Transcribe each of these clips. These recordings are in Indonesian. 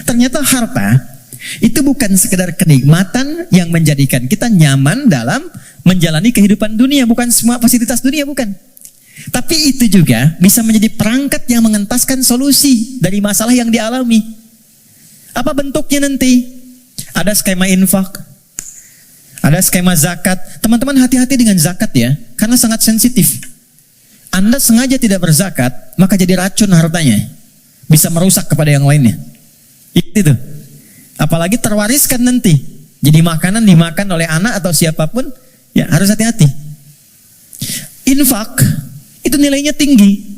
Ternyata harta itu bukan sekedar kenikmatan yang menjadikan kita nyaman dalam menjalani kehidupan dunia. Bukan semua fasilitas dunia, bukan. Tapi itu juga bisa menjadi perangkat yang mengentaskan solusi dari masalah yang dialami. Apa bentuknya nanti? Ada skema infak, ada skema zakat. Teman-teman hati-hati dengan zakat ya, karena sangat sensitif. Anda sengaja tidak berzakat, maka jadi racun hartanya. Bisa merusak kepada yang lainnya. Itu. Apalagi terwariskan nanti. Jadi makanan dimakan oleh anak atau siapapun, ya harus hati-hati. Infak itu nilainya tinggi.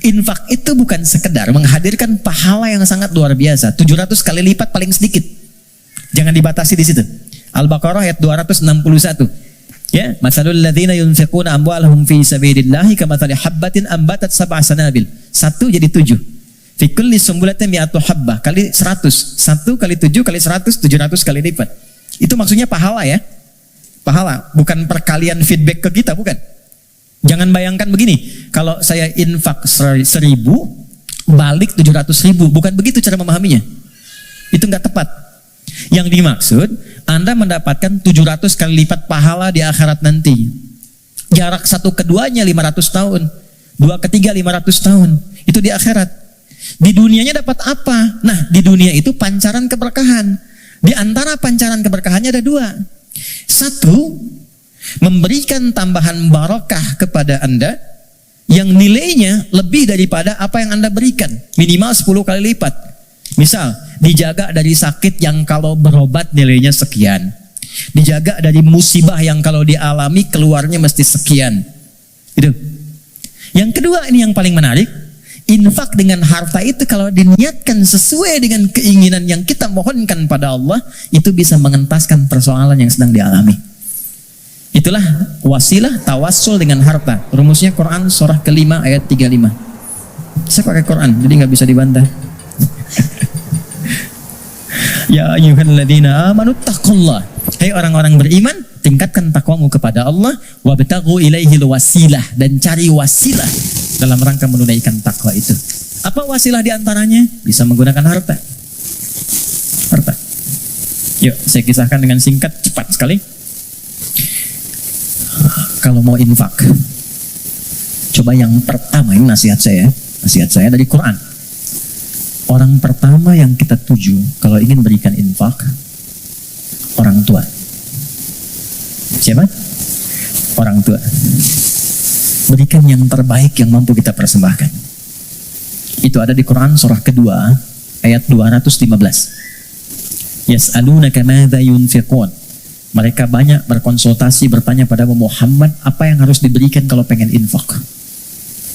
Infak itu bukan sekedar menghadirkan pahala yang sangat luar biasa. 700 kali lipat paling sedikit. Jangan dibatasi di situ. Al-Baqarah ayat 261. Ya, masalul ladzina yunfiquna amwalahum fi sabilillahi kamathali habbatin ambatat sab'a sanabil. 1 jadi 7. Fi kulli sumbulatin mi'atu habbah kali 100. 1 kali 7 kali 100, 700 kali lipat. Itu maksudnya pahala ya. Pahala, bukan perkalian feedback ke kita, bukan. Jangan bayangkan begini, kalau saya infak 1.000, balik 700.000, bukan begitu cara memahaminya. Itu nggak tepat. Yang dimaksud, Anda mendapatkan 700 kali lipat pahala di akhirat nanti. Jarak satu keduanya 500 tahun, 2 ketiga 500 tahun, itu di akhirat. Di dunianya dapat apa? Nah, di dunia itu pancaran keberkahan. Di antara pancaran keberkahannya ada 2. 1, memberikan tambahan barokah kepada Anda yang nilainya lebih daripada apa yang Anda berikan, minimal 10 kali lipat. Misal, dijaga dari sakit yang kalau berobat nilainya sekian, dijaga dari musibah yang kalau dialami keluarnya mesti sekian. Itu. Yang kedua, ini yang paling menarik, infak dengan harta itu kalau diniatkan sesuai dengan keinginan yang kita mohonkan pada Allah, itu bisa mengentaskan persoalan yang sedang dialami. Itulah wasilah tawassul dengan harta. Rumusnya Quran surah ke-5 ayat 35. Saya pakai Quran, jadi nggak bisa dibantah. Ya ayyuhalladzina amanu taqullah. Hai orang-orang beriman, tingkatkan takwamu kepada Allah, wabtaghu ilaihil wasilah, dan cari wasilah dalam rangka menunaikan takwa itu. Apa wasilah diantaranya? Bisa menggunakan harta. Harta. Yuk, saya kisahkan dengan singkat, cepat sekali. Kalau mau infak, coba yang pertama, ini nasihat saya dari Quran. Orang pertama yang kita tuju kalau ingin berikan infak, orang tua. Siapa? Orang tua. Berikan yang terbaik yang mampu kita persembahkan. Itu ada di Quran surah kedua ayat 215. Yas'alunaka madza yunfiqun. Mereka banyak berkonsultasi, bertanya pada Muhammad, apa yang harus diberikan kalau pengen infak?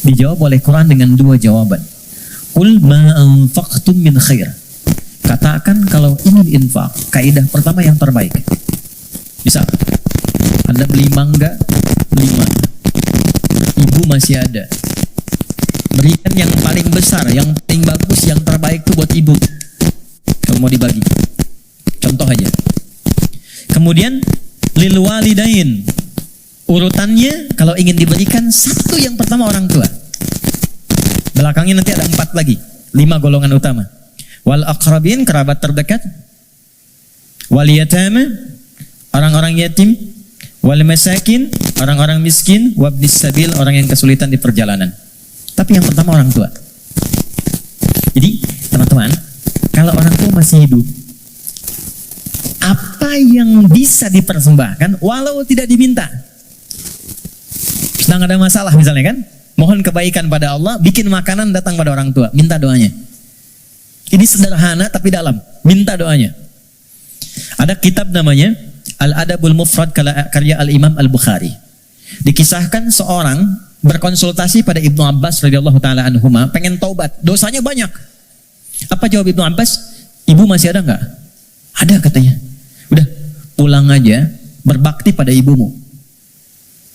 Dijawab oleh Quran dengan 2 jawaban. Qul ma anfaqtum min khair. Katakan kalau ingin infak, kaidah pertama yang terbaik. Bisa Anda beli mangga 5, ibu masih ada, berikan yang paling besar, yang paling bagus, yang terbaik itu buat ibu. Kalau mau dibagi, contoh aja. Kemudian lil walidain, urutannya kalau ingin diberikan 1 yang pertama orang tua. Belakangnya nanti ada 4 lagi, 5 golongan utama. Wal aqrabin, kerabat terdekat. Wal yatama, orang-orang yatim. Wal masakin, orang-orang miskin. Wabnis sabil, orang yang kesulitan di perjalanan. Tapi yang pertama orang tua. Jadi teman-teman, kalau orang tua masih hidup, apa yang bisa dipersembahkan walau tidak diminta. Sedang ada masalah misalnya kan, mohon kebaikan pada Allah, bikin makanan datang pada orang tua, minta doanya. Ini sederhana tapi dalam, minta doanya. Ada kitab namanya Al-Adabul Mufrad karya Al-Imam Al-Bukhari. Dikisahkan seorang berkonsultasi pada Ibnu Abbas radhiyallahu taala anhuma, pengen taubat, dosanya banyak. Apa jawab Ibnu Abbas? Ibu masih ada nggak? Ada katanya. Udah, pulang aja, berbakti pada ibumu.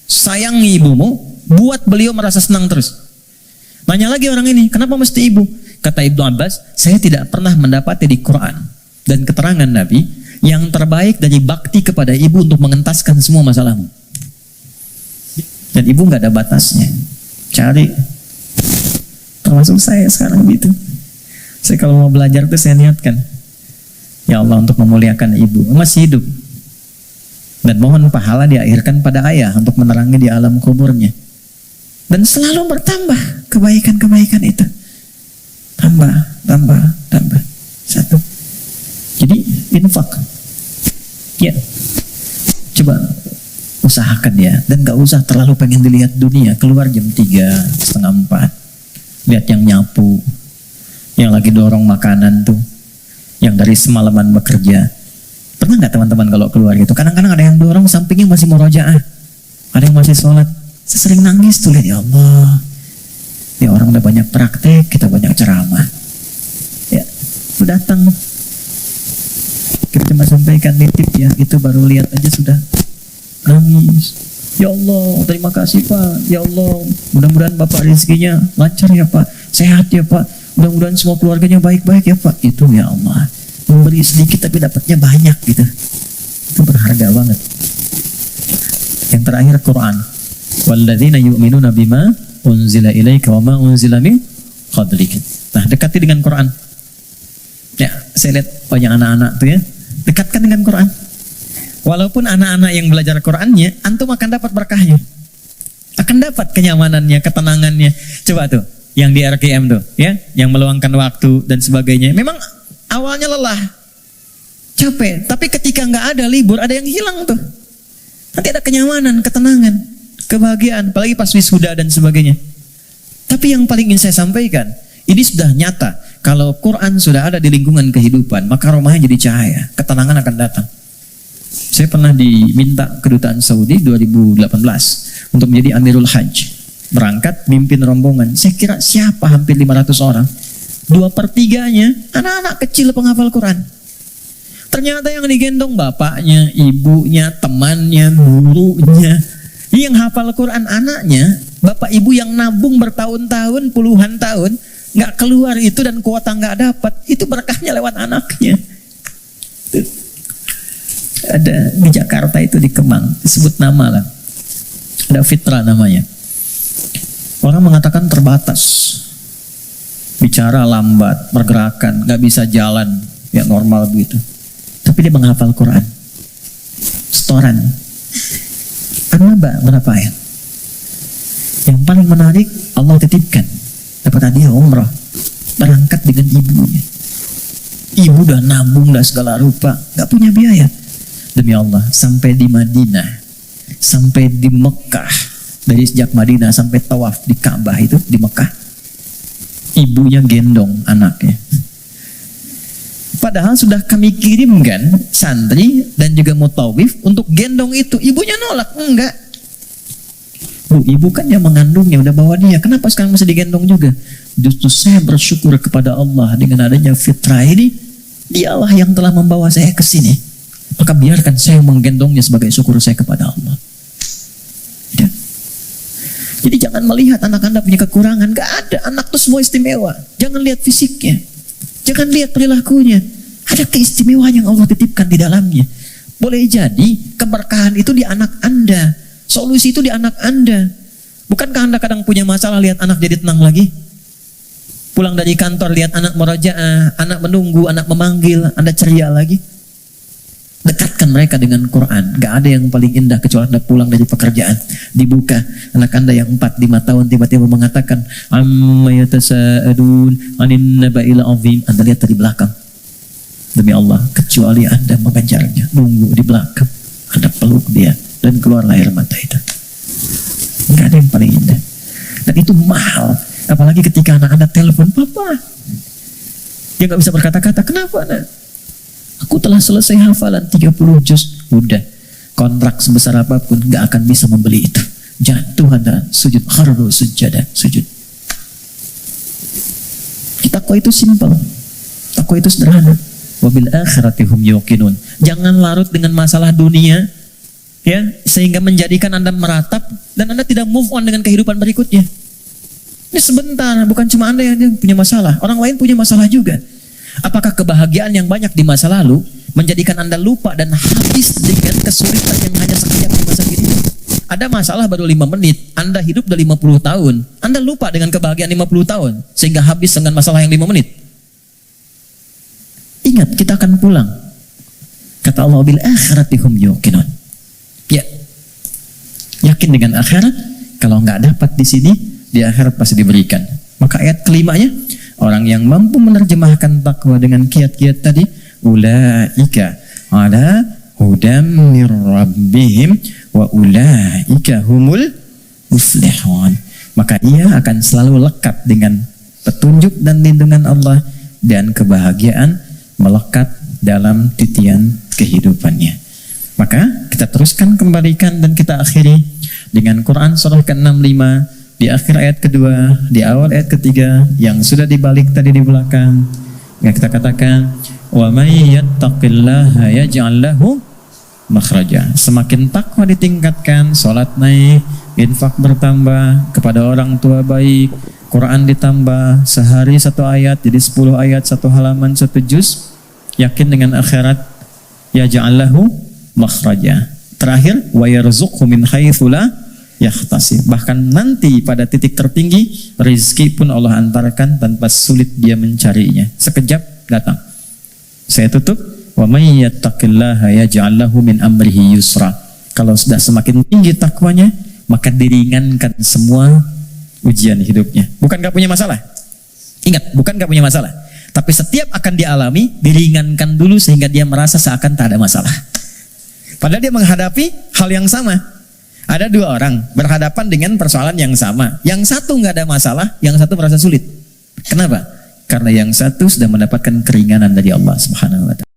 Sayangi ibumu, buat beliau merasa senang terus. Nanya lagi orang ini, kenapa mesti ibu? Kata Ibnu Abbas, saya tidak pernah mendapati di Quran dan keterangan Nabi yang terbaik dari bakti kepada ibu untuk mengentaskan semua masalahmu. Dan ibu nggak ada batasnya. Cari, termasuk saya sekarang gitu. Saya kalau mau belajar itu saya niatkan, Ya Allah, untuk memuliakan ibu, masih hidup. Dan mohon pahala diakhirkan pada ayah untuk menerangi di alam kuburnya. Dan selalu bertambah kebaikan-kebaikan itu. Tambah. Satu. Jadi infak. Ya. Coba usahakan ya. Dan gak usah terlalu pengen dilihat dunia. Keluar jam 3, setengah 4. Lihat yang nyapu. Yang lagi dorong makanan tuh. Yang dari semalaman bekerja. Pernah nggak teman-teman kalau keluar gitu? Kadang-kadang ada yang dorong sampingnya masih murojaah, ada yang masih sholat. Saya sering nangis tuh lihat, ya Allah, ya orang udah banyak praktek, kita banyak ceramah. Ya, udah datang. Kita cuma sampaikan nitip ya, itu baru lihat aja sudah nangis. Ya Allah, terima kasih Pak. Ya Allah, mudah-mudahan Bapak rezekinya lancar ya Pak, sehat ya Pak. Mudah-mudahan semua keluarganya baik-baik ya Pak. Itu ya Allah. Memberi sedikit tapi dapatnya banyak gitu. Itu berharga banget. Yang terakhir Quran. Walladzina yu'minuna bima unzila ilaika wa ma unzila min qablik. Nah, dekati dengan Quran. Ya, saya lihat banyak anak-anak tuh ya. Dekatkan dengan Quran. Walaupun anak-anak yang belajar Qurannya, antum akan dapat berkahnya. Akan dapat kenyamanannya, ketenangannya. Coba tuh, yang di RKM tuh, ya, yang meluangkan waktu dan sebagainya. Memang awalnya lelah, capek, tapi ketika nggak ada libur, ada yang hilang tuh. Nanti ada kenyamanan, ketenangan, kebahagiaan, apalagi pas wisuda dan sebagainya. Tapi yang paling ingin saya sampaikan, ini sudah nyata. Kalau Quran sudah ada di lingkungan kehidupan, maka rumahnya jadi cahaya, ketenangan akan datang. Saya pernah diminta kedutaan Saudi 2018 untuk menjadi Amirul Hajj. Berangkat, mimpin rombongan. Saya kira siapa hampir 500 orang. 2/3-nya anak-anak kecil penghafal Quran. Ternyata yang digendong bapaknya, ibunya, temannya, gurunya. Yang hafal Quran anaknya, bapak ibu yang nabung bertahun-tahun, puluhan tahun, nggak keluar itu dan kuota nggak dapat. Itu berkahnya lewat anaknya. Ada di Jakarta itu di Kemang, disebut nama lah. Ada Fitra namanya. Orang mengatakan terbatas. Bicara lambat, pergerakan, gak bisa jalan, ya normal begitu. Tapi dia menghafal Quran. Setoran. An-Naba berapa ayat? Yang paling menarik, Allah titipkan. Dapat hadiah umrah. Berangkat dengan ibunya. Ibu udah nabung, dah segala rupa. Gak punya biaya. Demi Allah, sampai di Madinah. Sampai di Mekah. Dari sejak Madinah sampai tawaf di Ka'bah itu, di Mekah. Ibunya gendong anaknya. Padahal sudah kami kirimkan santri dan juga mutawif untuk gendong itu. Ibunya nolak, enggak. Bu, ibu kan yang mengandungnya, udah bawa dia. Kenapa sekarang masih digendong juga? Justru saya bersyukur kepada Allah dengan adanya fitrah ini. Dialah yang telah membawa saya ke sini. Maka biarkan saya menggendongnya sebagai syukur saya kepada Allah. Ya. Jadi jangan melihat anak Anda punya kekurangan. Gak ada, anak itu semua istimewa. Jangan lihat fisiknya, jangan lihat perilakunya. Ada keistimewaan yang Allah titipkan di dalamnya. Boleh jadi keberkahan itu di anak Anda, solusi itu di anak Anda. Bukankah Anda kadang punya masalah, lihat anak jadi tenang lagi? Pulang dari kantor lihat anak merajaah, anak menunggu, anak memanggil, Anda ceria lagi. Dekatkan mereka dengan Quran. Gak ada yang paling indah kecuali Anda pulang dari pekerjaan, dibuka anak Anda yang 4-5 tahun tiba-tiba mengatakan amma yatasa'adun anin naba'il azim. Anda lihat dari belakang. Demi Allah, kecuali Anda mengejarnya, nunggu di belakang, Anda peluk dia dan keluar air mata itu. Gak ada yang paling indah. Dan itu mahal. Apalagi ketika anak Anda telepon, "Papa." Dia gak bisa berkata-kata. Kenapa, Nak? Aku telah selesai hafalan 30 juz. Udah, kontrak sebesar apapun gak akan bisa membeli itu. Jatuh Anda sujud, kharru sujada, sujud. Takwa itu simpel. Takwa itu sederhana. Wabil akhirati hum yuqinun. Jangan larut dengan masalah dunia, ya, sehingga menjadikan Anda meratap dan Anda tidak move on dengan kehidupan berikutnya. Ini sebentar, bukan cuma Anda yang punya masalah, orang lain punya masalah juga. Apakah kebahagiaan yang banyak di masa lalu menjadikan Anda lupa dan habis dengan kesulitan yang hanya sekejap di masa kini? Ada masalah baru 5 menit, Anda hidup udah 50 tahun. Anda lupa dengan kebahagiaan 50 tahun sehingga habis dengan masalah yang 5 menit. Ingat, kita akan pulang. Kata Allah, bil akhirati hum yuqinun. Ya, yakin dengan akhirat. Kalau nggak dapat di sini, di akhirat pasti diberikan. Maka ayat kelimanya, orang yang mampu menerjemahkan takwa dengan kiat-kiat tadi, ulaika ala hudam mir rabbihim wa ulaika humul muflihun. Maka ia akan selalu lekat dengan petunjuk dan lindungan Allah, dan kebahagiaan melekat dalam titian kehidupannya. Maka kita teruskan kembalikan dan kita akhiri dengan Quran surah ke-65 di akhir ayat kedua, di awal ayat ketiga yang sudah dibalik tadi di belakang. Yang kita katakan, wa may yattaqillaha yaj'al lahu makhraja. Semakin takwa ditingkatkan, salat naik, infak bertambah, kepada orang tua baik, Quran ditambah, sehari 1 ayat jadi 10 ayat, 1 halaman, 1 juz, yakin dengan akhirat, yaj'al lahu makhraja. Terakhir, wa yarzuqhu min haitsu la yahtasib. Bahkan nanti pada titik tertinggi, rezeki pun Allah antarkan tanpa sulit dia mencarinya. Sekejap datang. Saya tutup, wa may yattaqillaha yaj'al lahu min amrihi yusra. Kalau sudah semakin tinggi takwanya, maka diringankan semua ujian hidupnya. Bukan gak punya masalah. Ingat, bukan gak punya masalah. Tapi setiap akan dialami, diringankan dulu sehingga dia merasa seakan tak ada masalah. Padahal dia menghadapi hal yang sama. Ada 2 orang berhadapan dengan persoalan yang sama. Yang satu gak ada masalah, yang satu merasa sulit. Kenapa? Karena yang satu sudah mendapatkan keringanan dari Allah Subhanahu wa ta'ala.